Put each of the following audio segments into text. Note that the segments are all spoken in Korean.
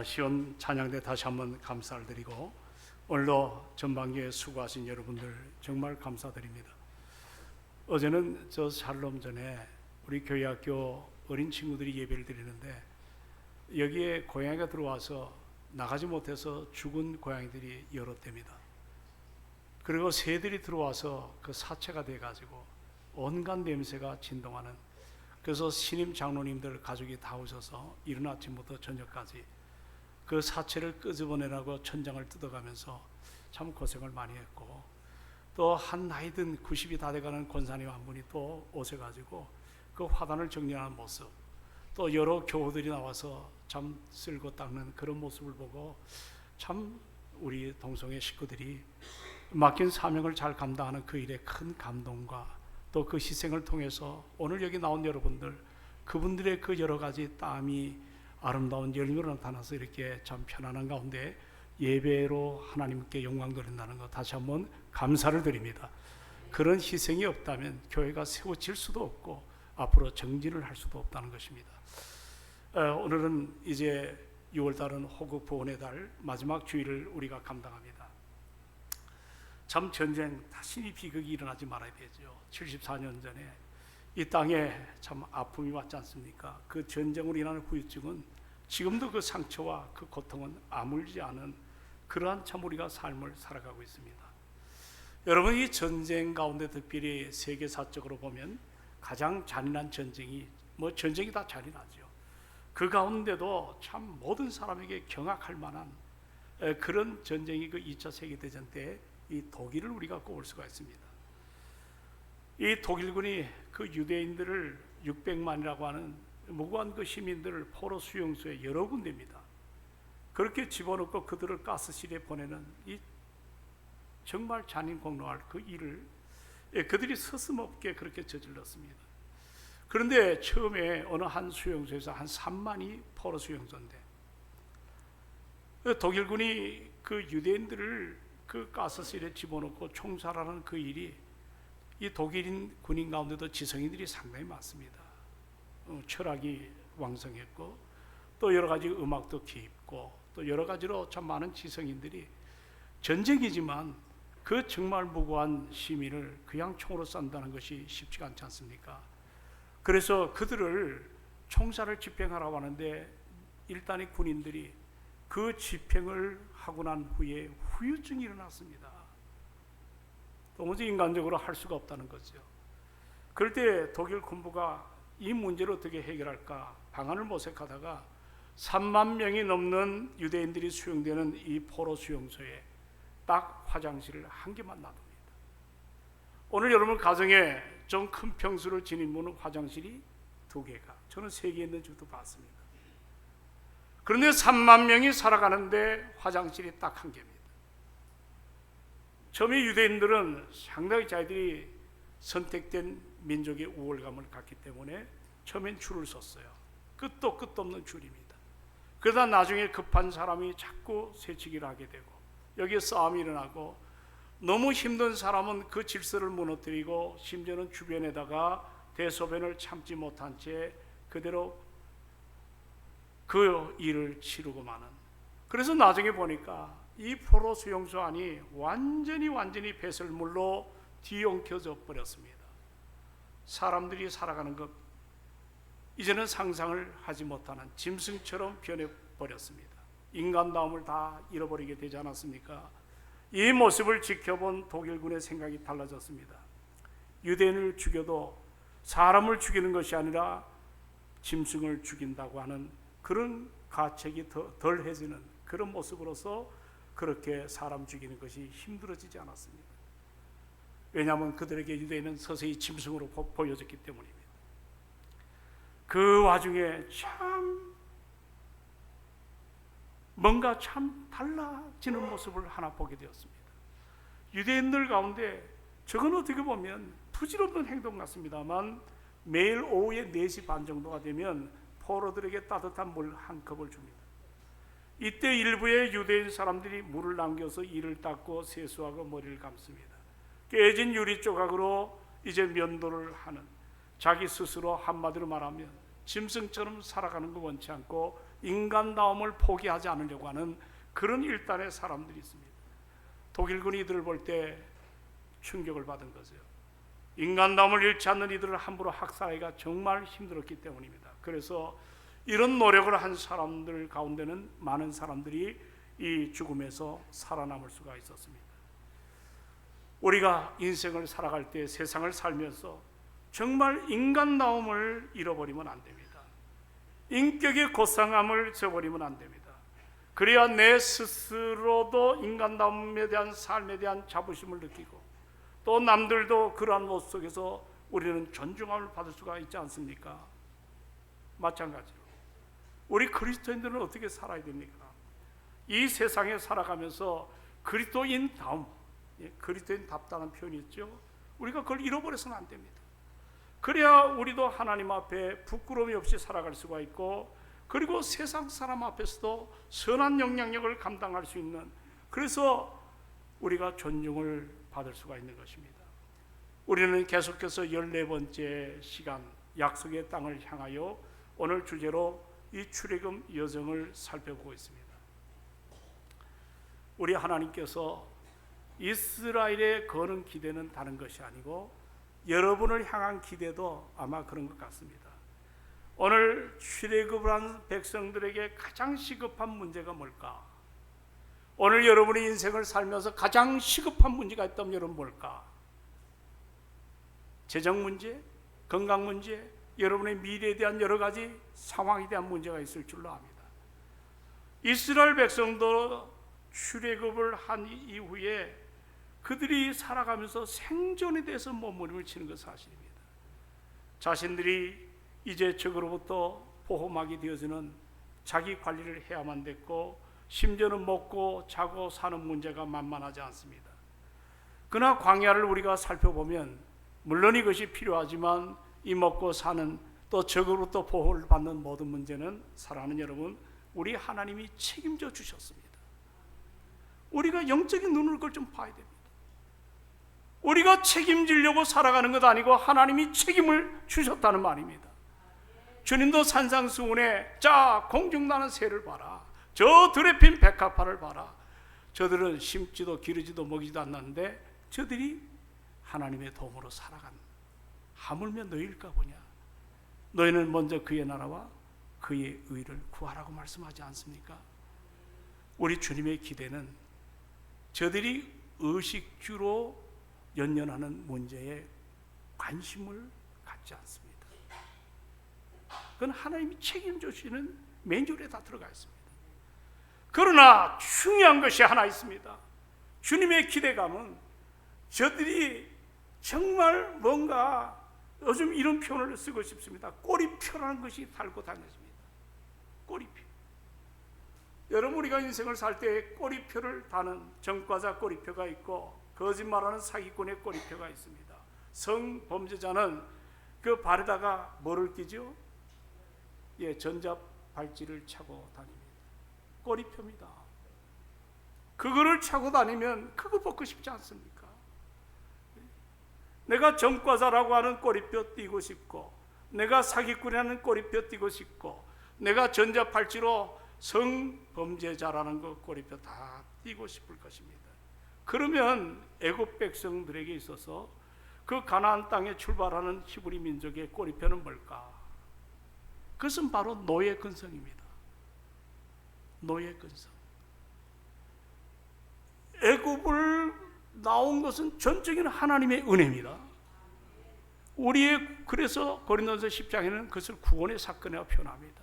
시온 찬양대 다시 한번 감사를 드리고 오늘도 전방위에 수고하신 여러분들 정말 감사드립니다. 어제는 저 샬롬 전에 우리 교회 학교 어린 친구들이 예배를 드리는데 여기에 고양이가 들어와서 나가지 못해서 죽은 고양이들이 여러 대입니다. 그리고 새들이 들어와서 그 사체가 돼가지고 온갖 냄새가 진동하는, 그래서 신임 장로님들 가족이 다 오셔서 이른 아침부터 저녁까지 그 사체를 끄집어내라고 천장을 뜯어가면서 참 고생을 많이 했고, 또 한 나이 든 90이 다 돼가는 권사님 한 분이 또 오셔가지고 그 화단을 정리하는 모습, 또 여러 교우들이 나와서 참 쓸고 닦는 그런 모습을 보고 참 우리 동성애 식구들이 맡긴 사명을 잘 감당하는 그 일에 큰 감동과 또 그 희생을 통해서 오늘 여기 나온 여러분들, 그분들의 그 여러 가지 땀이 아름다운 열매로 나타나서 이렇게 참 편안한 가운데 예배로 하나님께 영광 돌린다는 것 다시 한번 감사를 드립니다. 그런 희생이 없다면 교회가 세워질 수도 없고 앞으로 정진을 할 수도 없다는 것입니다. 오늘은 이제 6월달은 호국 보훈의 달 마지막 주일을 우리가 감당합니다. 참 전쟁, 다시는 비극이 일어나지 말아야 되죠. 74년 전에 이 땅에 참 아픔이 왔지 않습니까? 그 전쟁으로 인하는 후유증은 지금도 그 상처와 그 고통은 아물지 않은 그러한 참 우리가 삶을 살아가고 있습니다. 여러분, 이 전쟁 가운데 특별히 세계사적으로 보면 가장 잔인한 전쟁이, 전쟁이 다 잔인하죠. 그 가운데도 참 모든 사람에게 경악할 만한 그런 전쟁이 그 2차 세계대전 때 이 독일을 우리가 꼽을 수가 있습니다. 이 독일군이 그 유대인들을 600만이라고 하는 무고한 그 시민들을 포로 수용소에 여러 군데입니다. 그렇게 집어넣고 그들을 가스실에 보내는 이 정말 잔인 공로할 그 일을 그들이 서슴없게 그렇게 저질렀습니다. 그런데 처음에 어느 한 수용소에서 한 3만이 포로 수용소인데 독일군이 그 유대인들을 그 가스실에 집어넣고 총살하는 그 일이 이 독일인 군인 가운데도 지성인들이 상당히 많습니다. 철학이 왕성했고 또 여러 가지 음악도 깊고 또 여러 가지로 참 많은 지성인들이 전쟁이지만 그 정말 무고한 시민을 그냥 총으로 쏜다는 것이 쉽지가 않지 않습니까? 그래서 그들을 총살을 집행하라고 하는데 일단의 군인들이 그 집행을 하고 난 후에 후유증이 일어났습니다. 도무지 인간적으로 할 수가 없다는 거죠. 그럴 때 독일 군부가 이 문제를 어떻게 해결할까 방안을 모색하다가 3만 명이 넘는 유대인들이 수용되는 이 포로 수용소에 딱 화장실을 한 개만 놔둡니다. 오늘 여러분 가정에 좀 큰 평수를 지닌 분은 화장실이 2개가, 저는 3개 있는 집도 봤습니다. 그런데 3만 명이 살아가는데 화장실이 딱 1개입니다. 처음에 유대인들은 상당히 자기들이 선택된 민족의 우월감을 갖기 때문에 처음엔 줄을 섰어요. 끝도 없는 줄입니다. 그러다 나중에 급한 사람이 자꾸 새치기를 하게 되고 여기에 싸움이 일어나고 너무 힘든 사람은 그 질서를 무너뜨리고 심지어는 주변에다가 대소변을 참지 못한 채 그대로 그 일을 치르고 마는. 그래서 나중에 보니까 이 포로 수용소 안이 완전히 배설물로 뒤엉켜져 버렸습니다. 사람들이 살아가는 것 이제는 상상을 하지 못하는 짐승처럼 변해버렸습니다. 인간다움을 다 잃어버리게 되지 않았습니까? 이 모습을 지켜본 독일군의 생각이 달라졌습니다. 유대인을 죽여도 사람을 죽이는 것이 아니라 짐승을 죽인다고 하는 그런 가책이 덜해지는 그런 모습으로서 그렇게 사람 죽이는 것이 힘들어지지 않았습니다. 왜냐하면 그들에게 유대인은 서서히 짐승으로 보여졌기 때문입니다. 그 와중에 참 뭔가 참 달라지는 모습을 하나 보게 되었습니다. 유대인들 가운데 저건 어떻게 보면 부질없는 행동 같습니다만 매일 오후에 4시 반 정도가 되면 포로들에게 따뜻한 물 한 컵을 줍니다. 이때 일부의 유대인 사람들이 물을 남겨서 이를 닦고 세수하고 머리를 감습니다. 깨진 유리 조각으로 이제 면도를 하는, 자기 스스로 한마디로 말하면 짐승처럼 살아가는 거 원치 않고 인간다움을 포기하지 않으려고 하는 그런 일단의 사람들이 있습니다. 독일군이 이들을 볼 때 충격을 받은 거죠. 인간다움을 잃지 않는 이들을 함부로 학살하기가 정말 힘들었기 때문입니다. 그래서 이런 노력을 한 사람들 가운데는 많은 사람들이 이 죽음에서 살아남을 수가 있었습니다. 우리가 인생을 살아갈 때, 세상을 살면서 정말 인간다움을 잃어버리면 안 됩니다. 인격의 고상함을 저버리면 안 됩니다. 그래야 내 스스로도 인간다움에 대한 삶에 대한 자부심을 느끼고 또 남들도 그러한 모습 속에서 우리는 존중함을 받을 수가 있지 않습니까? 마찬가지로 우리 그리스도인들은 어떻게 살아야 됩니까? 이 세상에 살아가면서 그리스도인다움, 그리스도인답다는 표현이 있죠. 우리가 그걸 잃어버려서는 안 됩니다. 그래야 우리도 하나님 앞에 부끄러움이 없이 살아갈 수가 있고, 그리고 세상 사람 앞에서도 선한 영향력을 감당할 수 있는, 그래서 우리가 존중을 받을 수가 있는 것입니다. 우리는 계속해서 14번째 시간 약속의 땅을 향하여 오늘 주제로 이 출애굽 여정을 살펴보고 있습니다. 우리 하나님께서 이스라엘의 거는 기대는 다른 것이 아니고 여러분을 향한 기대도 아마 그런 것 같습니다. 오늘 출애굽을 한 백성들에게 가장 시급한 문제가 뭘까? 오늘 여러분의 인생을 살면서 가장 시급한 문제가 있다면 여러분 뭘까? 재정 문제, 건강 문제, 여러분의 미래에 대한 여러 가지 상황에 대한 문제가 있을 줄로 압니다. 이스라엘 백성도 출애굽을 한 이후에 그들이 살아가면서 생존에 대해서 몸부림을 치는 것은 사실입니다. 자신들이 이제 적으로부터 보호막이 되어지는 자기 관리를 해야만 됐고, 심지어는 먹고 자고 사는 문제가 만만하지 않습니다. 그러나 광야를 우리가 살펴보면 물론 이것이 필요하지만 이 먹고 사는 또 적으로부터 보호를 받는 모든 문제는 사랑하는 여러분, 우리 하나님이 책임져 주셨습니다. 우리가 영적인 눈으로 그걸 좀 봐야 됩니다. 우리가 책임지려고 살아가는 것 아니고 하나님이 책임을 주셨다는 말입니다. 주님도 산상수훈에 자 공중 나는 새를 봐라, 저 들에 핀 백합화를 봐라, 저들은 심지도 기르지도 먹이지도 않는데 저들이 하나님의 도움으로 살아간, 하물며 너희일까 보냐. 너희는 먼저 그의 나라와 그의 의를 구하라고 말씀하지 않습니까? 우리 주님의 기대는 저들이 의식주로 연연하는 문제에 관심을 갖지 않습니다. 그건 하나님이 책임져 주시는 매뉴얼에 다 들어가 있습니다. 그러나 중요한 것이 하나 있습니다. 주님의 기대감은 저들이 정말 뭔가, 요즘 이런 표현을 쓰고 싶습니다. 꼬리표라는 것이 달고 다녔습니다. 꼬리표. 여러분, 우리가 인생을 살 때 꼬리표를 다는 전과자 꼬리표가 있고 거짓말하는 사기꾼의 꼬리표가 있습니다. 성범죄자는 그 발에다가 뭐를 끼죠? 전자발찌를 차고 다닙니다. 꼬리표입니다. 그거를 차고 다니면 그거 벗고 싶지 않습니까? 내가 전과자라고 하는 꼬리표 띄고 싶고, 내가 사기꾼이라는 꼬리표 띄고 싶고, 내가 전자발찌로 성범죄자라는 그 꼬리표 다 띄고 싶을 것입니다. 그러면 애굽 백성들에게 있어서 그 가나안 땅에 출발하는 히브리 민족의 꼬리표는 뭘까? 그것은 바로 노예 근성입니다. 노예 근성. 애굽을 나온 것은 전적인 하나님의 은혜입니다. 그래서 고린도서 10장에는 그것을 구원의 사건이라고 표현합니다.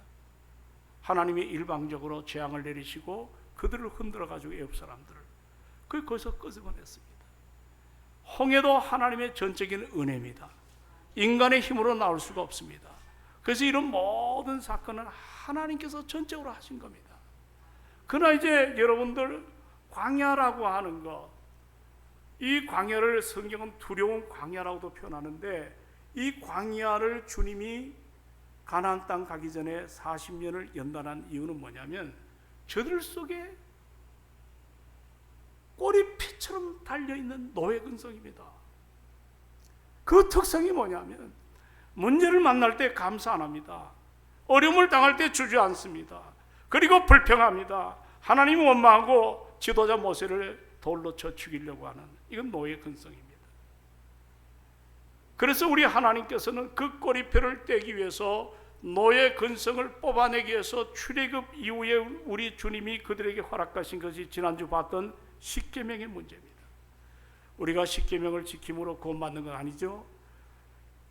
하나님이 일방적으로 재앙을 내리시고 그들을 흔들어가지고 애굽 사람들을 거기서 끄집어냈습니다. 홍해도 하나님의 전적인 은혜입니다. 인간의 힘으로 나올 수가 없습니다. 그래서 이런 모든 사건은 하나님께서 전적으로 하신 겁니다. 그러나 이제 여러분들 광야라고 하는 것, 이 광야를 성경은 두려운 광야라고도 표현하는데, 이 광야를 주님이 가나안 땅 가기 전에 40년을 연단한 이유는 뭐냐면 저들 속에 꼬리피처럼 달려있는 노예 근성입니다. 그 특성이 뭐냐면 문제를 만날 때 감사 안 합니다. 어려움을 당할 때 주저앉습니다. 그리고 불평합니다. 하나님은 원망하고 지도자 모세를 돌로 쳐 죽이려고 하는, 이건 노예 근성입니다. 그래서 우리 하나님께서는 그 꼬리표를 떼기 위해서 노예 근성을 뽑아내기 위해서 출애굽 이후에 우리 주님이 그들에게 허락하신 것이 지난주 봤던 십계명의 문제입니다. 우리가 십계명을 지킴으로 구원받는 건 아니죠.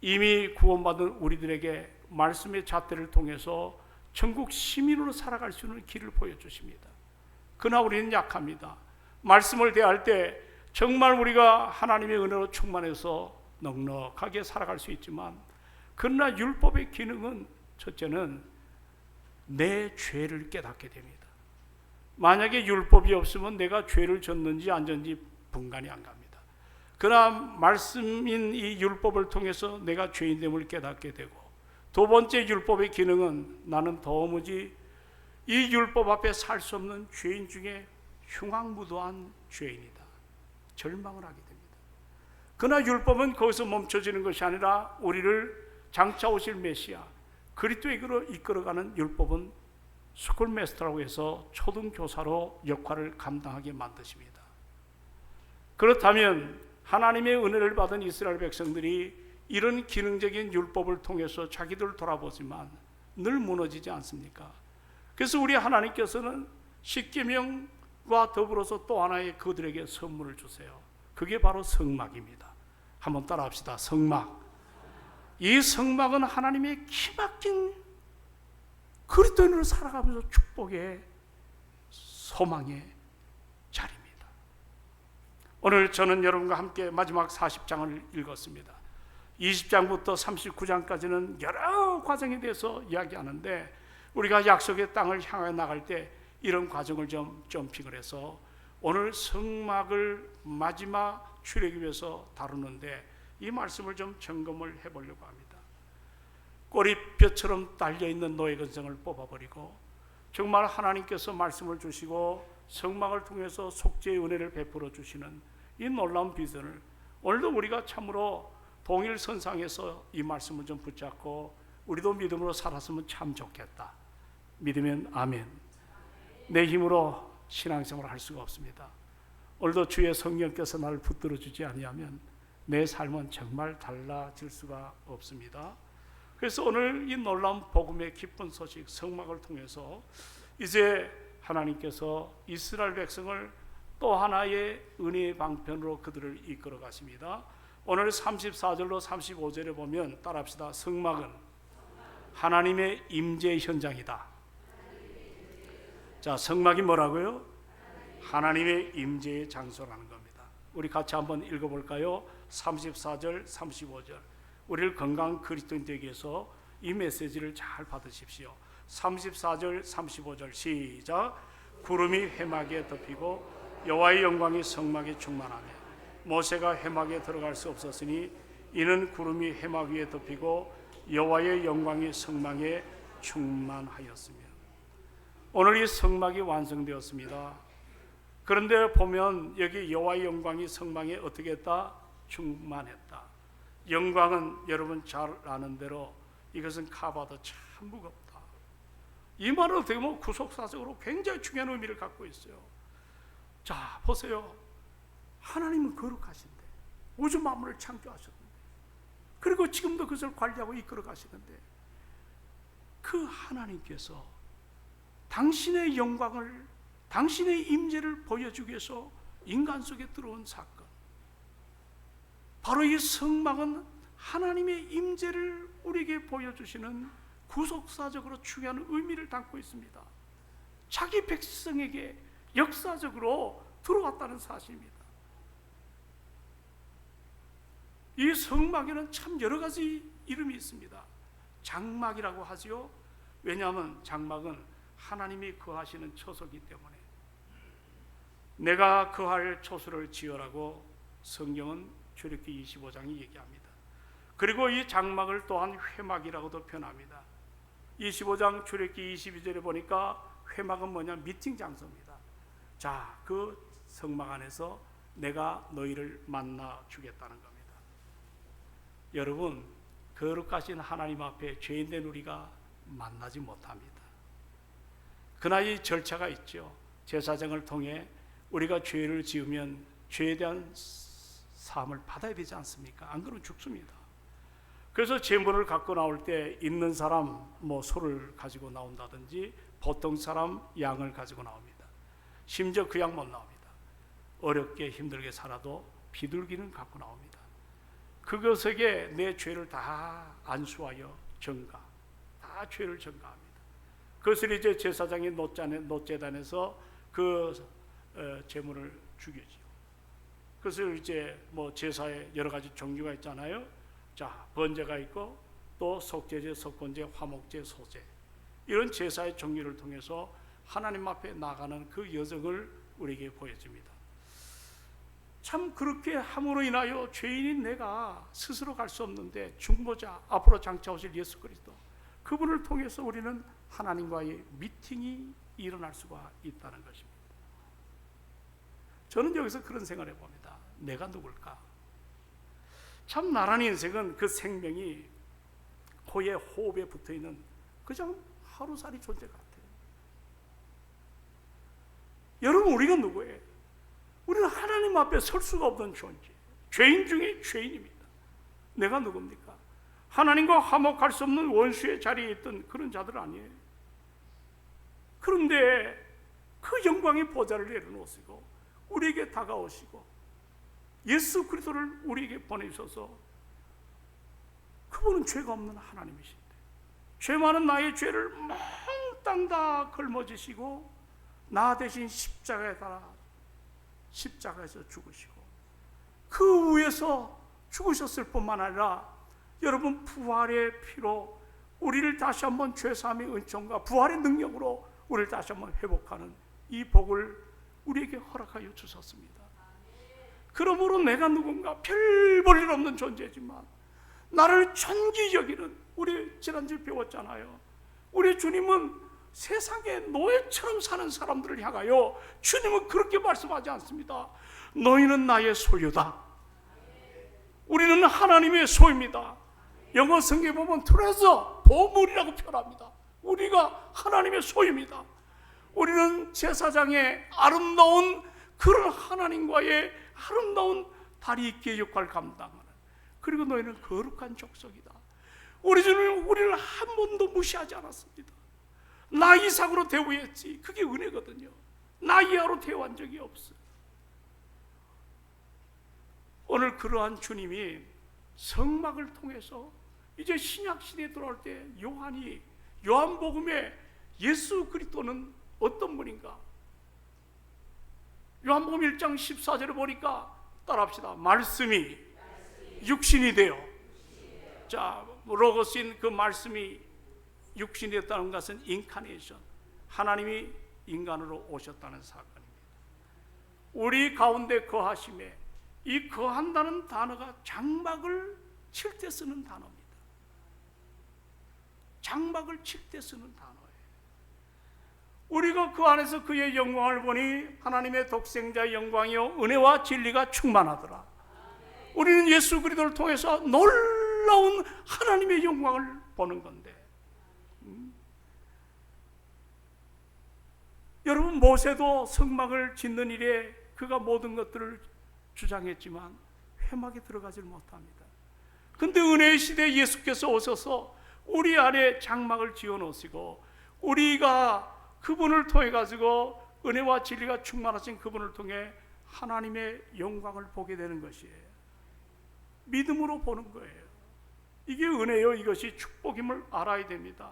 이미 구원받은 우리들에게 말씀의 잣대를 통해서 천국 시민으로 살아갈 수 있는 길을 보여주십니다. 그러나 우리는 약합니다. 말씀을 대할 때 정말 우리가 하나님의 은혜로 충만해서 넉넉하게 살아갈 수 있지만, 그러나 율법의 기능은 첫째는 내 죄를 깨닫게 됩니다. 만약에 율법이 없으면 내가 죄를 졌는지 안 졌는지 분간이 안 갑니다. 그러나 말씀인 이 율법을 통해서 내가 죄인됨을 깨닫게 되고, 두 번째 율법의 기능은 나는 도무지 이 율법 앞에 살 수 없는 죄인 중에 흉악무도한 죄인이다, 절망을 하게 됩니다. 그러나 율법은 거기서 멈춰지는 것이 아니라 우리를 장차 오실 메시아 그리스도에게로 이끌어가는 율법은 스쿨마스터라고 해서 초등교사로 역할을 감당하게 만드십니다. 그렇다면 하나님의 은혜를 받은 이스라엘 백성들이 이런 기능적인 율법을 통해서 자기들을 돌아보지만 늘 무너지지 않습니까? 그래서 우리 하나님께서는 십계명과 더불어서 또 하나의 그들에게 선물을 주세요. 그게 바로 성막입니다. 한번 따라합시다. 성막. 이 성막은 하나님의 기막힌 그리스도인으로 살아가면서 축복의 소망의 자리입니다. 오늘 저는 여러분과 함께 마지막 40장을 읽었습니다. 20장부터 39장까지는 여러 과정에 대해서 이야기하는데, 우리가 약속의 땅을 향해 나갈 때 이런 과정을 좀 점핑을 해서 오늘 성막을 마지막 출애굽에서 다루는데 이 말씀을 좀 점검을 해보려고 합니다. 꼬리뼈처럼 달려있는 노예 근성을 뽑아버리고 정말 하나님께서 말씀을 주시고 성막을 통해서 속죄의 은혜를 베풀어 주시는 이 놀라운 비전을 오늘도 우리가 참으로 동일선상에서 이 말씀을 좀 붙잡고 우리도 믿음으로 살았으면 참 좋겠다. 믿으면 아멘. 내 힘으로 신앙생활을 할 수가 없습니다. 오늘도 주의 성령께서 나를 붙들어 주지 아니하면 내 삶은 정말 달라질 수가 없습니다. 그래서 오늘 이 놀라운 복음의 기쁜 소식 성막을 통해서 이제 하나님께서 이스라엘 백성을 또 하나의 은혜의 방편으로 그들을 이끌어 가십니다. 오늘 34절로 35절에 보면 따라합시다. 성막은 하나님의 임재 현장이다. 자, 성막이 뭐라고요? 하나님의 임재의 장소라는 겁니다. 우리 같이 한번 읽어볼까요? 34절, 35절. 우리를 건강한 그리스도인 되기 위해서 이 메시지를 잘 받으십시오. 34절, 35절 시작. 구름이 회막에 덮이고 여호와의 영광이 성막에 충만하며 모세가 회막에 들어갈 수 없었으니 이는 구름이 회막 위에 덮이고 여호와의 영광이 성막에 충만하였으며. 오늘 이 성막이 완성되었습니다. 그런데 보면 여기 여호와의 영광이 성막에 어떻게 했다? 충만했다. 영광은 여러분 잘 아는 대로 이것은 카바도 참 무겁다. 이 말은 어떻게 보면 구속사적으로 굉장히 중요한 의미를 갖고 있어요. 자, 보세요. 하나님은 거룩하신데 우주 만물을 창조하셨는데, 그리고 지금도 그것을 관리하고 이끌어 가시는데, 그 하나님께서 당신의 영광을, 당신의 임재를 보여주기 위해서 인간 속에 들어온 사건, 바로 이 성막은 하나님의 임재를 우리에게 보여주시는 구속사적으로 중요한 의미를 담고 있습니다. 자기 백성에게 역사적으로 들어왔다는 사실입니다. 이 성막에는 참 여러 가지 이름이 있습니다. 장막이라고 하지요. 왜냐하면 장막은 하나님이 거하시는 처소이기 때문에 내가 거할 처소를 지으라고 성경은 출애굽기 25장이 얘기합니다. 그리고 이 장막을 또한 회막이라고도 표현합니다. 25장 출애굽기 22절에 보니까 회막은 뭐냐? 미팅 장소입니다. 자, 그 성막 안에서 내가 너희를 만나 주겠다는 겁니다. 여러분, 거룩하신 하나님 앞에 죄인된 우리가 만나지 못합니다. 그나이 절차가 있죠. 제사장을 통해 우리가 죄를 지으면 죄에 대한 사함을 받아야 되지 않습니까? 안 그러면 죽습니다. 그래서 제물을 갖고 나올 때 있는 사람 소를 가지고 나온다든지 보통 사람 양을 가지고 나옵니다. 심지어 그 양 못 나옵니다. 어렵게 힘들게 살아도 비둘기는 갖고 나옵니다. 그것에게 내 죄를 다 안수하여 다 죄를 전가합니다. 그것을 이제 제사장이 노제단에서 그 제물을 죽이지요. 그것을 이제 제사에 여러 가지 종류가 있잖아요. 자, 번제가 있고 또 속죄제, 속건제, 화목제, 소제, 이런 제사의 종류를 통해서 하나님 앞에 나가는 그 여정을 우리에게 보여줍니다. 참 그렇게 함으로 인하여 죄인인 내가 스스로 갈 수 없는데 중보자, 앞으로 장차 오실 예수 그리스도, 그분을 통해서 우리는 하나님과의 미팅이 일어날 수가 있다는 것입니다. 저는 여기서 그런 생각을 해봅니다. 내가 누굴까? 참 나라는 인생은 그 생명이 코에 호흡에 붙어있는 그냥 하루살이 존재 같아요. 여러분, 우리가 누구예요? 우리는 하나님 앞에 설 수가 없는 존재, 죄인 중에 죄인입니다. 내가 누굽니까? 하나님과 화목할 수 없는 원수의 자리에 있던 그런 자들 아니에요. 그런데 그 영광의 보좌를 내려놓으시고 우리에게 다가오시고 예수 그리스도를 우리에게 보내주셔서, 그분은 죄가 없는 하나님이신데 죄 많은 나의 죄를 몽땅 다 걸머지시고 나 대신 십자가에서 죽으시고 그 위에서 죽으셨을 뿐만 아니라 여러분, 부활의 피로 우리를 다시 한번 죄사함의 은총과 부활의 능력으로 우리를 다시 한번 회복하는 이 복을 우리에게 허락하여 주셨습니다. 그러므로 내가 누군가 별 볼 일 없는 존재지만 나를 존귀 여기는, 우리 지난주에 배웠잖아요. 우리 주님은 세상에 노예처럼 사는 사람들을 향하여 주님은 그렇게 말씀하지 않습니다. 너희는 나의 소유다. 우리는 하나님의 소유입니다. 영어 성경에 보면 트레저, 보물이라고 표현합니다. 우리가 하나님의 소유입니다. 우리는 제사장의 아름다운 그런 하나님과의 아름다운 다리끼의 역할을 감당하는, 그리고 너희는 거룩한 족속이다. 우리 주님은 우리를 한 번도 무시하지 않았습니다. 나 이상으로 대우했지. 그게 은혜거든요. 나 이하로 대우한 적이 없어요. 오늘 그러한 주님이 성막을 통해서 이제 신약 시대에 들어올 때 요한복음에 예수 그리스도는 어떤 분인가? 요한복음 1장 14절에 보니까 따라합시다. 말씀이 육신이 되어, 자, 로고스인 그 말씀이 육신이 되었다는 것은 인카네이션, 하나님이 인간으로 오셨다는 사건입니다. 우리 가운데 거하심에, 이 거한다는 단어가 장막을 칠 때 쓰는 단어입니다. 장막을 칠 때 쓰는 단어예요. 우리가 그 안에서 그의 영광을 보니 하나님의 독생자의 영광이요 은혜와 진리가 충만하더라. 우리는 예수 그리스도를 통해서 놀라운 하나님의 영광을 보는 건데, 여러분, 모세도 성막을 짓는 일에 그가 모든 것들을 주장했지만 회막에 들어가지 못합니다. 근데 은혜의 시대에 예수께서 오셔서 우리 안에 장막을 지어 놓으시고 우리가 그분을 통해 가지고 은혜와 진리가 충만하신 그분을 통해 하나님의 영광을 보게 되는 것이에요. 믿음으로 보는 거예요. 이게 은혜요, 이것이 축복임을 알아야 됩니다.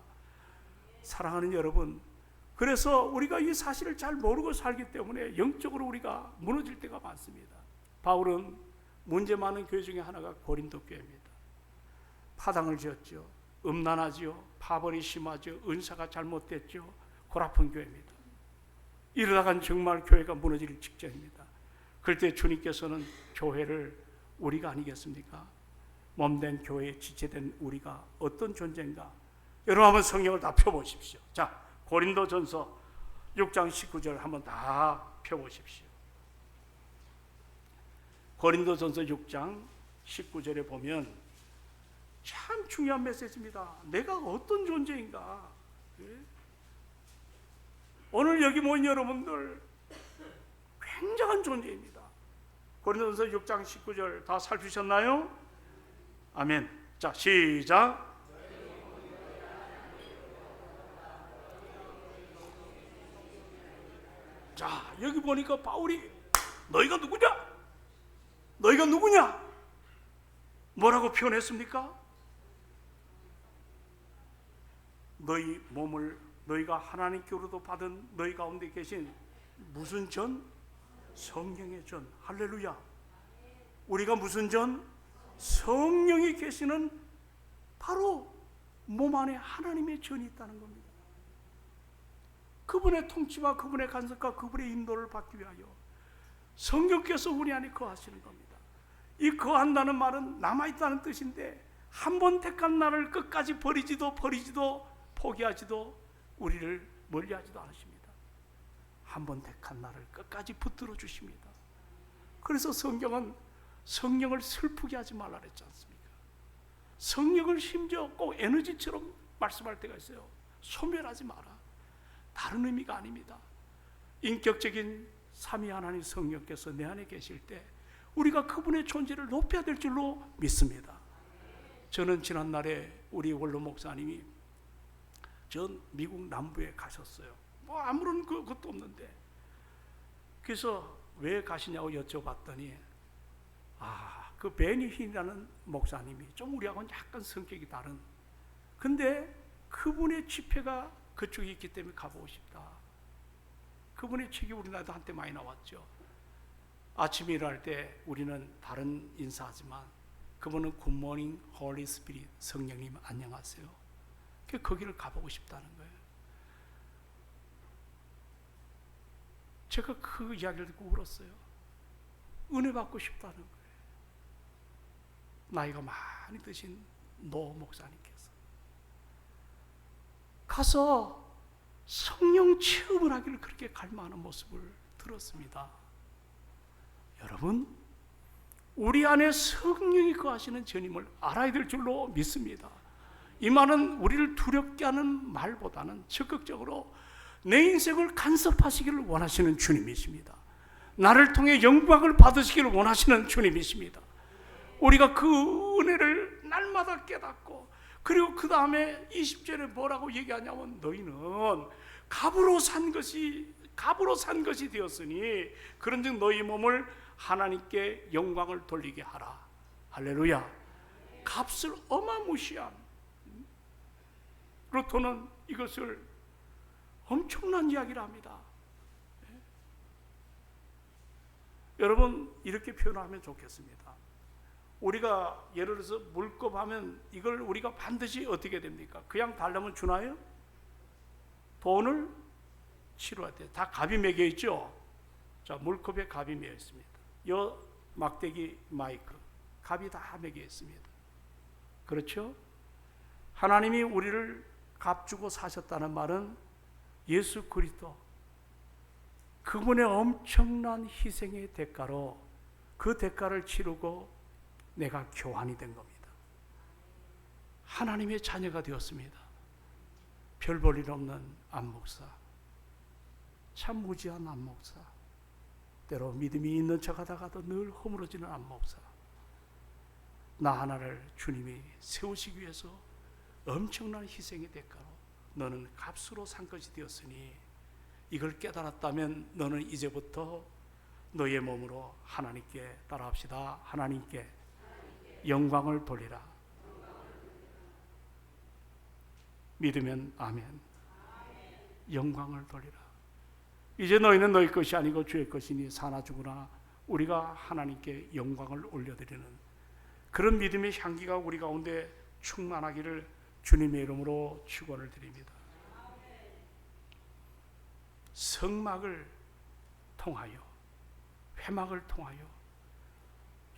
사랑하는 여러분, 그래서 우리가 이 사실을 잘 모르고 살기 때문에 영적으로 우리가 무너질 때가 많습니다. 바울은 문제 많은 교회 중에 하나가 고린도 교회입니다. 파당을 지었죠. 음란하지요. 파벌이 심하죠. 은사가 잘못됐죠. 골아픈 교회입니다. 이러다간 정말 교회가 무너질 직전입니다. 그럴 때 주님께서는 교회를, 우리가 아니겠습니까? 몸된 교회에 지체된 우리가 어떤 존재인가? 여러분 한번 성경을 다 펴보십시오. 자, 고린도전서 6장 19절 한번 다 펴보십시오. 고린도전서 6장 19절에 보면 참 중요한 메시지입니다. 내가 어떤 존재인가? 오늘 여기 모인 여러분들 굉장한 존재입니다. 고린도전서 6장 19절 다 살피셨나요? 아멘. 자, 시작. 자, 여기 보니까 바울이 너희가 누구냐? 너희가 누구냐? 뭐라고 표현했습니까? 너희 몸을 너희가 하나님께로도 받은 너희 가운데 계신 무슨 전? 성령의 전. 할렐루야. 우리가 무슨 전? 성령이 계시는 바로 몸 안에 하나님의 전이 있다는 겁니다. 그분의 통치와 그분의 간섭과 그분의 인도를 받기 위하여 성령께서 우리 안에 거하시는 겁니다. 이 거한다는 말은 남아있다는 뜻인데 한 번 택한 나를 끝까지 버리지도 포기하지도 우리를 멀리하지도 않으십니다. 한 번 택한 나를 끝까지 붙들어 주십니다. 그래서 성경은 성령을 슬프게 하지 말라 그랬지 않습니까? 성령을 심지어 꼭 에너지처럼 말씀할 때가 있어요. 소멸하지 마라. 다른 의미가 아닙니다. 인격적인 삼위 하나님 성령께서 내 안에 계실 때 우리가 그분의 존재를 높여야 될 줄로 믿습니다. 저는 지난날에 우리 원로 목사님이 전 미국 남부에 가셨어요. 뭐 아무런 것도 없는데 그래서 왜 가시냐고 여쭤봤더니 그 베니힌이라는 목사님이 좀 우리하고는 약간 성격이 다른, 근데 그분의 집회가 그쪽에 있기 때문에 가보고 싶다. 그분의 책이 우리나라도 한때 많이 나왔죠. 아침에 일어날 때 우리는 다른 인사하지만 그분은 굿모닝 홀리 스피릿, 성령님 안녕하세요. 거기를 가보고 싶다는 거예요. 제가 그 이야기를 듣고 울었어요. 은혜 받고 싶다는 거예요. 나이가 많이 드신 노 목사님께서 가서 성령 체험을 하기를 그렇게 갈망하는 모습을 들었습니다. 여러분, 우리 안에 성령이 거하시는 주님을 알아야 될 줄로 믿습니다. 이 말은 우리를 두렵게 하는 말보다는 적극적으로 내 인생을 간섭하시기를 원하시는 주님이십니다. 나를 통해 영광을 받으시기를 원하시는 주님이십니다. 우리가 그 은혜를 날마다 깨닫고, 그리고 그 다음에 20절에 뭐라고 얘기하냐면 너희는 값으로 산 것이 되었으니 그런즉 너희 몸을 하나님께 영광을 돌리게 하라. 할렐루야. 값을 어마무시한, 루터는 이것을 엄청난 이야기를 합니다. 여러분, 이렇게 표현하면 좋겠습니다. 우리가 예를 들어서 물컵 하면 이걸 우리가 반드시 어떻게 됩니까? 그냥 달라면 주나요? 돈을 치러야 돼요. 다 값이 매겨 있죠? 자, 물컵에 값이 매여 있습니다. 요 막대기 마이크, 값이 다 매겨 있습니다. 그렇죠? 하나님이 우리를 값 주고 사셨다는 말은 예수 그리스도, 그분의 엄청난 희생의 대가로 그 대가를 치르고 내가 교환이 된 겁니다. 하나님의 자녀가 되었습니다. 별 볼 일 없는 안목사, 참 무지한 안목사, 때로 믿음이 있는 척 하다가도 늘 허물어지는 안목사, 나 하나를 주님이 세우시기 위해서 엄청난 희생의 대가로 너는 값으로 산 것이 되었으니 이걸 깨달았다면 너는 이제부터 너의 몸으로 하나님께 따라합시다. 하나님께 영광을 돌리라. 믿으면 아멘. 영광을 돌리라. 이제 너희는 너희 것이 아니고 주의 것이니 사나 죽으나 우리가 하나님께 영광을 올려드리는 그런 믿음의 향기가 우리 가운데 충만하기를 주님의 이름으로 축원을 드립니다. 성막을 통하여, 회막을 통하여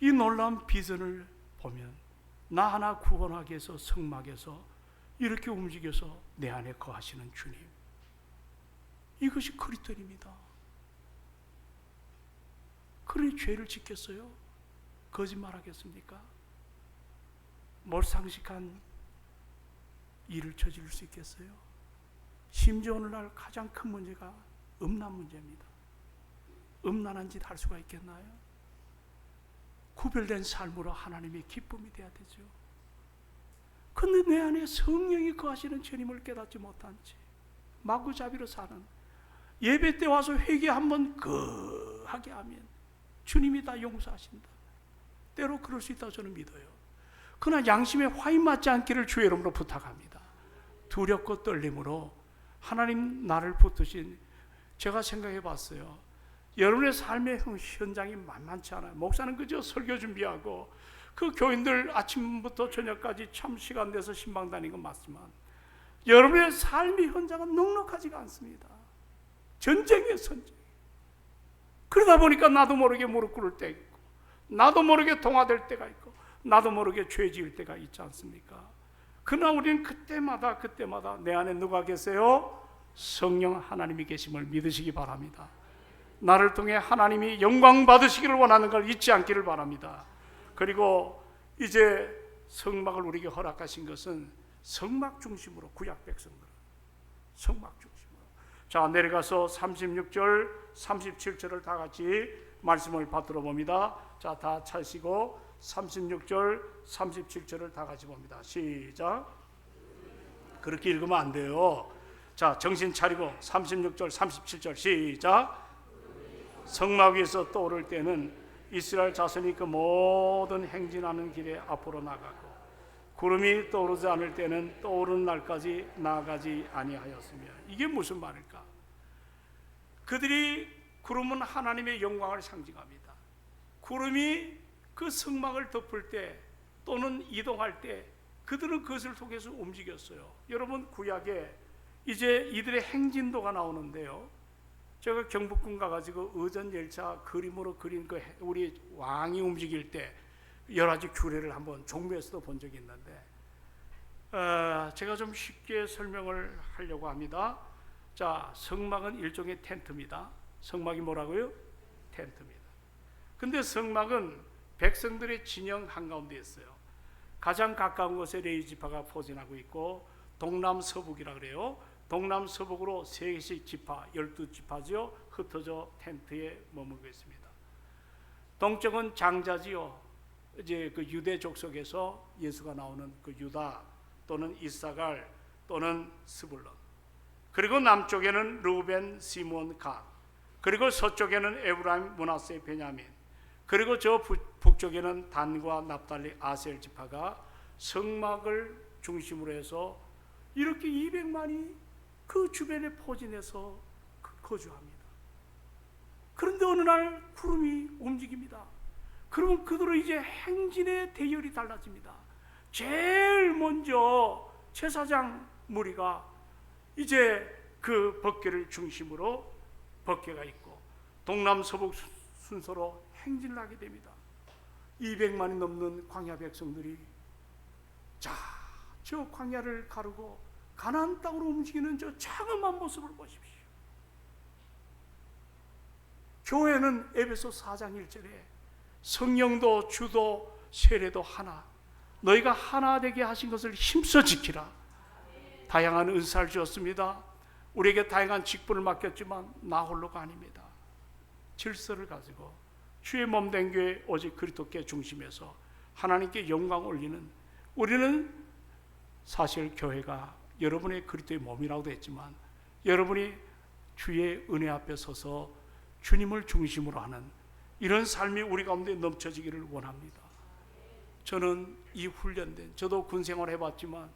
이 놀라운 비전을 보면 나 하나 구원하기 위해서 성막에서 이렇게 움직여서 내 안에 거하시는 주님, 이것이 그리스도입니다. 그러니 죄를 짓겠어요? 거짓말하겠습니까? 몰상식한 일을 저지를 수 있겠어요? 심지어 오늘날 가장 큰 문제가 음란 문제입니다. 음란한 짓 할 수가 있겠나요? 구별된 삶으로 하나님의 기쁨이 돼야 되죠. 그런데 내 안에 성령이 거하시는 주님을 깨닫지 못한 채 마구잡이로 사는, 예배 때 와서 회개 한번 하게 하면 주님이 다 용서하신다. 때로 그럴 수 있다고 저는 믿어요. 그러나 양심에 화인 맞지 않기를 주의 이름으로 부탁합니다. 두렵고 떨림으로 하나님 나를 붙드신, 제가 생각해 봤어요. 여러분의 삶의 현장이 만만치 않아요. 목사는 그저 설교 준비하고 그 교인들 아침부터 저녁까지 참 시간 내서 신방 다니는 건 맞지만 여러분의 삶의 현장은 넉넉하지가 않습니다. 전쟁이에요, 전쟁. 그러다 보니까 나도 모르게 무릎 꿇을 때 있고, 나도 모르게 동화될 때가 있고, 나도 모르게 죄 지을 때가 있지 않습니까? 그러나 우리는 그때마다 내 안에 누가 계세요? 성령 하나님이 계심을 믿으시기 바랍니다. 나를 통해 하나님이 영광 받으시기를 원하는 걸 잊지 않기를 바랍니다. 그리고 이제 성막을 우리에게 허락하신 것은 성막 중심으로, 구약 백성들 성막 중심으로. 자, 내려가서 36절 37절을 다 같이 말씀을 받들어 봅니다. 자, 다 차시고 36절 37절을 다 같이 봅니다. 시작. 그렇게 읽으면 안 돼요. 자, 정신 차리고 36절 37절 시작. 성막 위에서 떠오를 때는 이스라엘 자손이 그 모든 행진하는 길에 앞으로 나가고, 구름이 떠오르지 않을 때는 떠오르는 날까지 나아가지 아니하였으며. 이게 무슨 말일까? 그들이, 구름은 하나님의 영광을 상징합니다. 구름이 그 성막을 덮을 때 또는 이동할 때 그들은 그것을 통해서 움직였어요. 여러분, 구약에 이제 이들의 행진도가 나오는데요, 제가 경복궁 가가지고 의전 열차 그림으로 그린 그 우리 왕이 움직일 때 여러 가지 규례를 한번 종묘에서도 본 적이 있는데, 제가 좀 쉽게 설명을 하려고 합니다. 자, 성막은 일종의 텐트입니다. 성막이 뭐라고요? 텐트입니다. 근데 성막은 백성들의 진영 한가운데 있어요. 가장 가까운 곳에 레위 지파가 포진하고 있고, 동남서북이라 그래요. 동남서북으로 3개씩 지파, 12지파죠. 흩어져 텐트에 머물고 있습니다. 동쪽은 장자지요. 이제 그 유대 족속에서 예수가 나오는 그 유다 또는 이사갈 또는 스불론. 그리고 남쪽에는 르우벤, 시몬, 갓. 그리고 서쪽에는 에브라임, 므낫세, 베냐민. 그리고 저 북쪽에는 단과 납달리, 아셀 지파가 성막을 중심으로 해서 이렇게 200만이 그 주변에 포진해서 거주합니다. 그런데 어느 날 구름이 움직입니다. 그러면 그들은 이제 행진의 대열이 달라집니다. 제일 먼저 제사장 무리가 이제 그 법궤를 중심으로 법궤가 있고 동남서북 순서로 행진을 하게 됩니다. 200만이 넘는 광야 백성들이, 자, 저 광야를 가르고 가나안 땅으로 움직이는 저 장엄한 모습을 보십시오. 교회는 에베소 4장 1절에 성령도 주도 세례도 하나, 너희가 하나 되게 하신 것을 힘써 지키라. 다양한 은사를 주었습니다. 우리에게 다양한 직분을 맡겼지만 나 홀로가 아닙니다. 질서를 가지고 주의 몸된 교회 오직 그리스도께 중심에서 하나님께 영광 올리는, 우리는 사실 교회가 여러분의 그리스도의 몸이라고도 했지만 여러분이 주의 은혜 앞에 서서 주님을 중심으로 하는 이런 삶이 우리 가운데 넘쳐지기를 원합니다. 저는 이 훈련된, 저도 군생활 해봤지만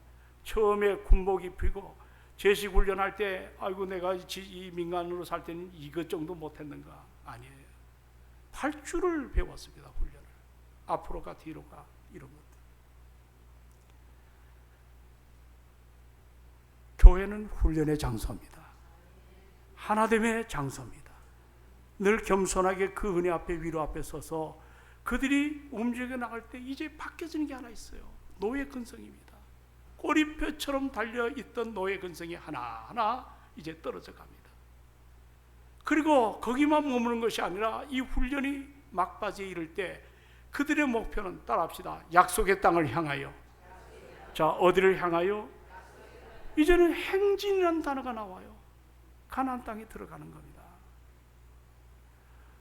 처음에 군복 입히고 제식 훈련할 때 아이고 내가 이 민간으로 살 때는 이것 정도 못했는가? 아니에요. 8주를 배웠습니다. 훈련을. 앞으로 가 뒤로 가 이런 것들. 교회는 훈련의 장소입니다. 하나됨의 장소입니다. 늘 겸손하게 그 은혜 앞에, 위로 앞에 서서 그들이 움직여 나갈 때 이제 바뀌어지는 게 하나 있어요. 노예 근성입니다. 꼬리표처럼 달려있던 노예 근성이 하나하나 이제 떨어져 갑니다. 그리고 거기만 머무는 것이 아니라 이 훈련이 막바지에 이를 때 그들의 목표는, 따라합시다, 약속의 땅을 향하여. 자, 어디를 향하여? 이제는 행진이라는 단어가 나와요. 가나안 땅에 들어가는 겁니다.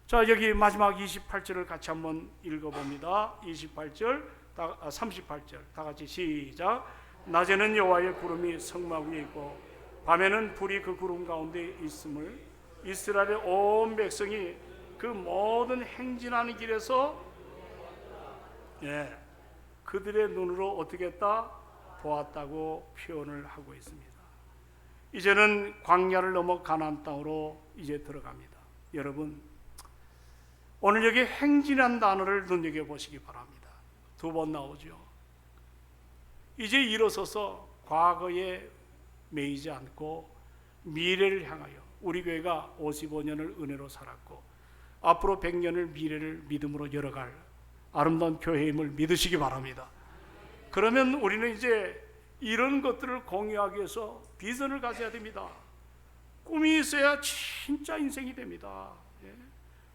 자, 여기 마지막 28절을 같이 한번 읽어봅니다. 38절, 다 같이 시작. 낮에는 여호와의 구름이 성막 위에 있고 밤에는 불이 그 구름 가운데 있음을 이스라엘의 온 백성이 그 모든 행진하는 길에서 그들의 눈으로 어떻게 했다? 보았다고 표현을 하고 있습니다. 이제는 광야를 넘어 가나안 땅으로 이제 들어갑니다. 여러분, 오늘 여기 행진한 단어를 눈여겨보시기 바랍니다. 2번 나오죠. 이제 일어서서 과거에 매이지 않고 미래를 향하여, 우리 교회가 55년을 은혜로 살았고 앞으로 100년을 미래를 믿음으로 열어갈 아름다운 교회임을 믿으시기 바랍니다. 그러면 우리는 이제 이런 것들을 공유하기 위해서 비전을 가져야 됩니다. 꿈이 있어야 진짜 인생이 됩니다.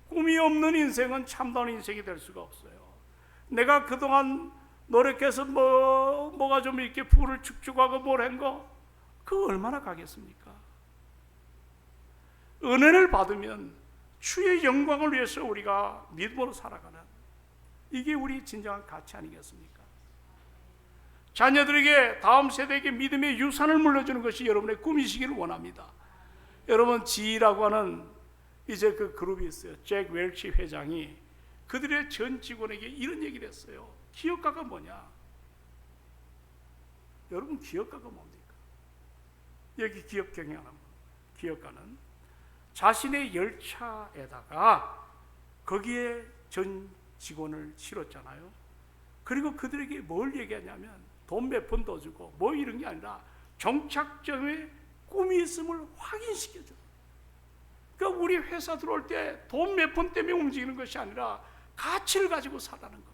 꿈이 없는 인생은 참다운 인생이 될 수가 없어요. 내가 그동안 노력해서 뭐가 좀 이렇게 부를 축축하고 뭘 한 거, 그거 얼마나 가겠습니까? 은혜를 받으면 주의 영광을 위해서 우리가 믿음으로 살아가는, 이게 우리 진정한 가치 아니겠습니까? 자녀들에게, 다음 세대에게 믿음의 유산을 물려주는 것이 여러분의 꿈이시기를 원합니다. 여러분, G라고 하는 이제 그 그룹이 있어요. 잭 웰치 회장이 그들의 전 직원에게 이런 얘기를 했어요. 기업가가 뭐냐? 여러분, 기업가가 뭡니까? 여기 기업 경영하는 분, 기업가는 자신의 열차에다가 거기에 전 직원을 실었잖아요. 그리고 그들에게 뭘 얘기하냐면 돈 몇 푼 더 주고 뭐 이런 게 아니라 정착점에 꿈이 있음을 확인시켜줘. 그러니까 우리 회사 들어올 때 돈 몇 푼 때문에 움직이는 것이 아니라 가치를 가지고 살라는 겁니다.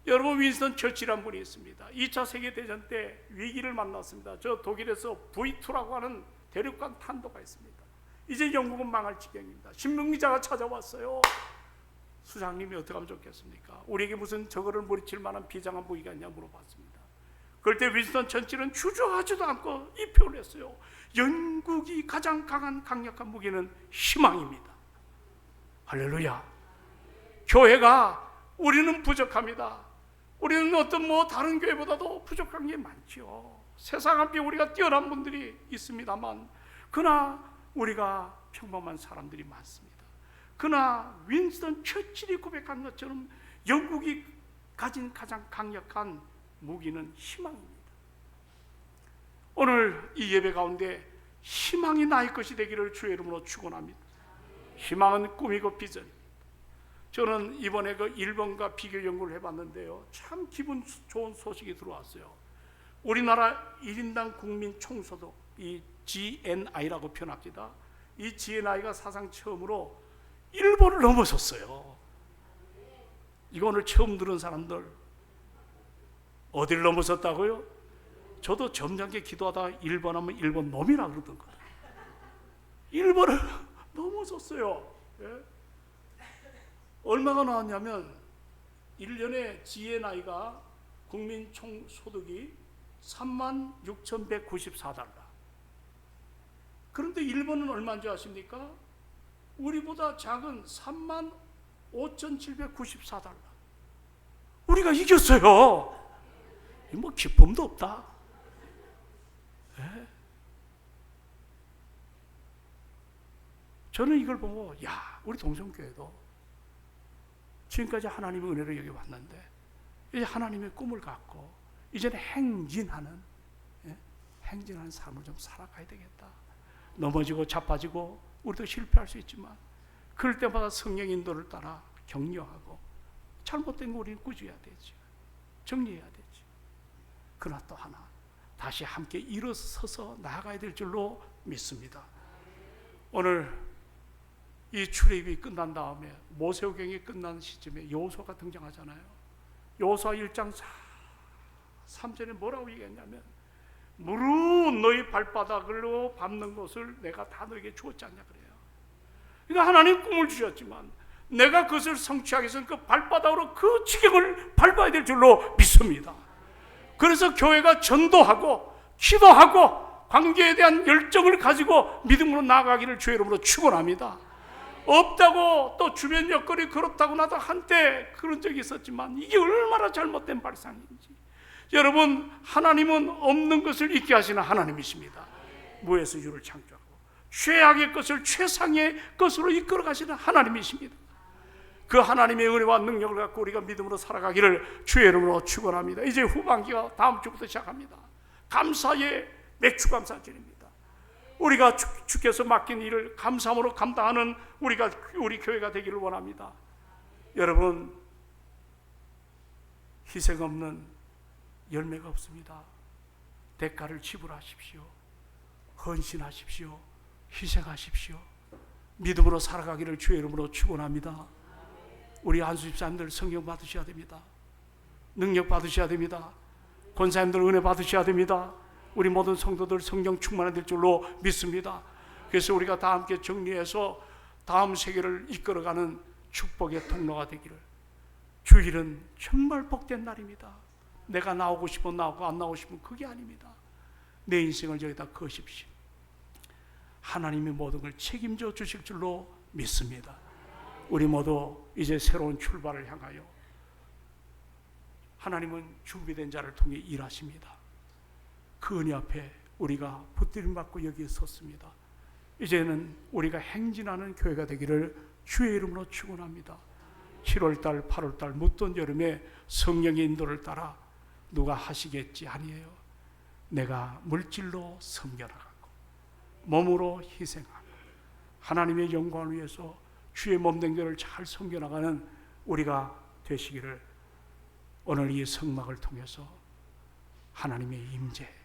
여러분, 윈스턴 처칠이라는 분이 있습니다. 2차 세계대전 때 위기를 만났습니다. 저 독일에서 V2라고 하는 대륙간 탄도가 있습니다. 이제 영국은 망할 지경입니다. 신문기자가 찾아왔어요. 수장님이 어떻게 하면 좋겠습니까? 우리에게 무슨 저거를 물리칠 만한 비장한 무기가 있냐 물어봤습니다. 그럴 때 윈스턴 처칠은 주저하지도 않고 이 표현을 했어요. 영국이 가장 강력한 무기는 희망입니다. 할렐루야. 교회가, 우리는 부족합니다. 우리는 어떤 다른 교회보다도 부족한 게 많죠. 세상 앞에 우리가 뛰어난 분들이 있습니다만, 그러나 우리가 평범한 사람들이 많습니다. 그러나 윈스턴 처칠이 고백한 것처럼 영국이 가진 가장 강력한 무기는 희망입니다. 오늘 이 예배 가운데 희망이 나의 것이 되기를 주의 이름으로 축원합니다. 희망은 꿈이고 비전입니다. 저는 이번에 그 일본과 비교 연구를 해봤는데요, 참 기분 좋은 소식이 들어왔어요. 우리나라 1인당 국민 총소득, 이 GNI라고 표현합니다. 이 GNI가 사상 처음으로 일본을 넘어섰어요. 이거 오늘 처음 들은 사람들, 어디를 넘어섰다고요? 저도 점잖게 기도하다가 일본 하면 일본 놈이라 그러던거든요. 일본을 넘어섰어요. 예? 얼마가 나왔냐면 1년에 GNI가 국민 총소득이 36,194달러. 그런데 일본은 얼마인지 아십니까? 우리보다 작은 35,794달러. 우리가 이겼어요. 뭐 기쁨도 없다. 네? 저는 이걸 보고, 야, 우리 동성교회도 지금까지 하나님의 은혜를 여기 왔는데 이제 하나님의 꿈을 갖고 이제는 행진하는 삶을 좀 살아가야 되겠다. 넘어지고 자빠지고 우리도 실패할 수 있지만 그럴 때마다 성령 인도를 따라 격려하고 잘못된 거 우리는 꾸짖어야 되지, 정리해야 되지. 그러나 또 하나, 다시 함께 일어서서 나아가야 될 줄로 믿습니다. 오늘 이 출애굽이 끝난 다음에 모세오경이 끝난 시점에 여호수아가 등장하잖아요. 여호수아 1장 3절에 뭐라고 얘기했냐면, 무릇 너희 발바닥으로 밟는 것을 내가 다 너에게 주었지 않냐 그래요. 그러니까 하나님 꿈을 주셨지만 내가 그것을 성취하기 위해서는 그 발바닥으로 그 지경을 밟아야 될 줄로 믿습니다. 그래서 교회가 전도하고 기도하고 관계에 대한 열정을 가지고 믿음으로 나아가기를 주의 이름으로 축원합니다. 없다고 또 주변 여건이 그렇다고 나도 한때 그런 적이 있었지만 이게 얼마나 잘못된 발상인지. 여러분, 하나님은 없는 것을 있게 하시는 하나님이십니다. 무에서 유를 창조하고 최악의 것을 최상의 것으로 이끌어 가시는 하나님이십니다. 그 하나님의 은혜와 능력을 갖고 우리가 믿음으로 살아가기를 주의 이름으로 축원합니다. 이제 후반기가 다음 주부터 시작합니다. 감사의 맥주 감사절입니다. 우리가 주께서 맡긴 일을 감사함으로 감당하는 우리 교회가 되기를 원합니다. 여러분, 희생 없는 열매가 없습니다. 대가를 지불하십시오. 헌신하십시오. 희생하십시오. 믿음으로 살아가기를 주의 이름으로 축원합니다. 우리 안수 집사님들 성령 받으셔야 됩니다. 능력 받으셔야 됩니다. 권사님들 은혜 받으셔야 됩니다. 우리 모든 성도들 성령 충만이 될 줄로 믿습니다. 그래서 우리가 다 함께 정리해서 다음 세계를 이끌어가는 축복의 통로가 되기를. 주일은 정말 복된 날입니다. 내가 나오고 싶으면 나오고 안 나오고 싶으면 그게 아닙니다. 내 인생을 여기다 거십시오. 하나님이 모든 걸 책임져 주실 줄로 믿습니다. 우리 모두 이제 새로운 출발을 향하여 하나님은 준비된 자를 통해 일하십니다. 그 은혜 앞에 우리가 붙들림 받고 여기에 섰습니다. 이제는 우리가 행진하는 교회가 되기를 주의 이름으로 축원합니다. 7월달 8월달 묻던 여름에 성령의 인도를 따라 누가 하시겠지 아니에요. 내가 물질로 섬겨나가고 몸으로 희생하고 하나님의 영광을 위해서 주의 몸된 교회를 잘 섬겨나가는 우리가 되시기를 오늘 이 성막을 통해서 하나님의 임재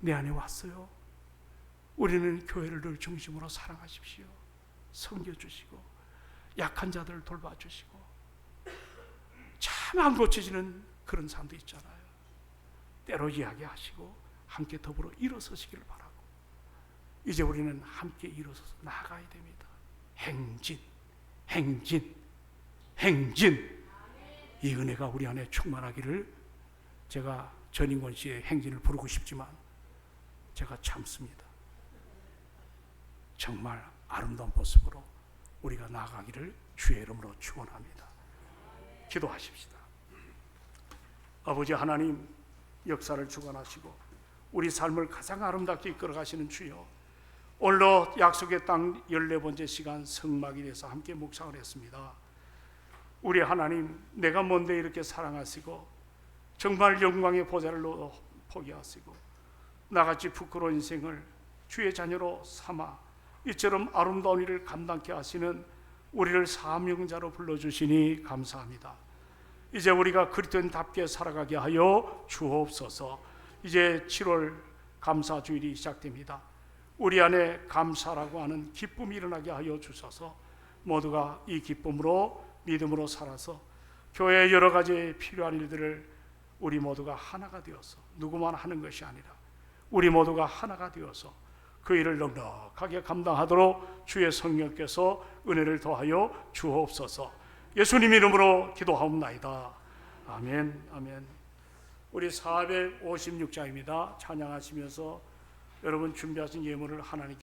내 안에 왔어요. 우리는 교회를 늘 중심으로 사랑하십시오. 섬겨주시고 약한 자들을 돌봐주시고 참 안 고쳐지는 그런 사람도 있잖아요. 때로 이야기하시고 함께 더불어 일어서시기를 바라고 이제 우리는 함께 일어서서 나아가야 됩니다. 행진 이 은혜가 우리 안에 충만하기를. 제가 전인권 씨의 행진을 부르고 싶지만 제가 참습니다. 정말 아름다운 모습으로 우리가 나아가기를 주의 이름으로 축원합니다. 기도하십시다. 아버지 하나님, 역사를 주관하시고 우리 삶을 가장 아름답게 이끌어가시는 주여, 오늘로 약속의 땅 14번째 시간 성막에 대해서 함께 묵상을 했습니다. 우리 하나님, 내가 뭔데 이렇게 사랑하시고 정말 영광의 보좌를 포기하시고 나같이 부끄러운 인생을 주의 자녀로 삼아 이처럼 아름다운 일을 감당케 하시는 우리를 사명자로 불러주시니 감사합니다. 이제 우리가 그리스도인답게 살아가게 하여 주옵소서. 이제 7월 감사주일이 시작됩니다. 우리 안에 감사라고 하는 기쁨이 일어나게 하여 주셔서 모두가 이 기쁨으로 믿음으로 살아서 교회의 여러 가지 필요한 일들을 우리 모두가 하나가 되어서, 누구만 하는 것이 아니라 우리 모두가 하나가 되어서 그 일을 넉넉하게 감당하도록 주의 성령께서 은혜를 더하여 주옵소서. 예수님 이름으로 기도하옵나이다. 아멘, 아멘. 우리 456장입니다. 찬양하시면서 여러분 준비하신 예물을 하나님께